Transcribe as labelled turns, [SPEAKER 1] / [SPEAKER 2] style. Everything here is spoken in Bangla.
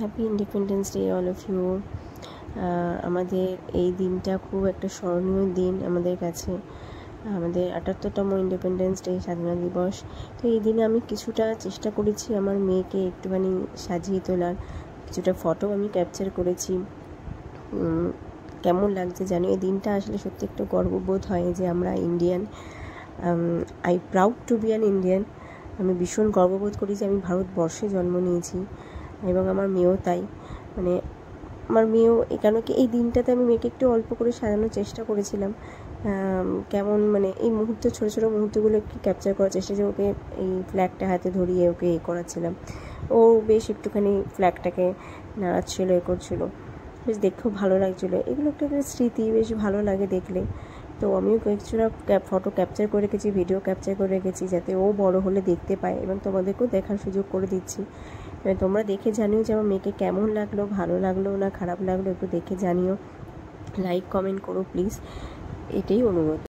[SPEAKER 1] Happy independence day all of you. আমাদের এই দিনটা খুব একটা স্মরণীয় দিন আমাদের কাছে, আমাদের ৭৮তম ইন্ডিপেন্ডেন্স ডে, স্বাধীনতা দিবস। তো এই দিনে আমি কিছুটা চেষ্টা করেছি আমার মেয়েকে একটুখানি সাজিয়ে তোলার, কিছুটা ফটো আমি ক্যাপচার করেছি। কেমন লাগছে জানি, এই দিনটা আসলে সত্যি একটু গর্ববোধ হয় যে আমরা Indian. I proud to be an Indian. আমি ভীষণ গর্ববোধ করি যে আমি ভারতবর্ষে জন্ম নিয়েছি, এবং আমার মেয়েও তাই। মানে আমার মেয়েও, কেন কি এই দিনটাতে আমি মেয়েকে একটু অল্প করে সাজানোর চেষ্টা করেছিলাম। কেমন মানে এই মুহূর্ত, ছোটো ছোটো মুহূর্তগুলো একটু ক্যাপচার করার চেষ্টা, যে ওকে এই ফ্ল্যাগটা হাতে ধরিয়ে ওকে করাচ্ছিলাম। ও বেশ একটুখানি ফ্ল্যাগটাকে নাড়াচ্ছিলো, করছিলো, বেশ দেখেও ভালো লাগছিলো। এগুলো একটা স্মৃতি, বেশ ভালো লাগে দেখলে। তো আমিও কিছুটা ফটো ক্যাপচার করে রেখেছি, ভিডিও ক্যাপচার করে রেখেছি, যাতে ও বড় হলে দেখতে পায়, এবং তোমাদেরকেও দেখার সুযোগ করে দিচ্ছি। তোমরা দেখে জানিও যে আমার মেয়েকে কেমন লাগলো, ভালো লাগলো না খারাপ লাগলো, একটু দেখে জানিও, লাইক কমেন্ট করো প্লিজ, এটাই অনুরোধ।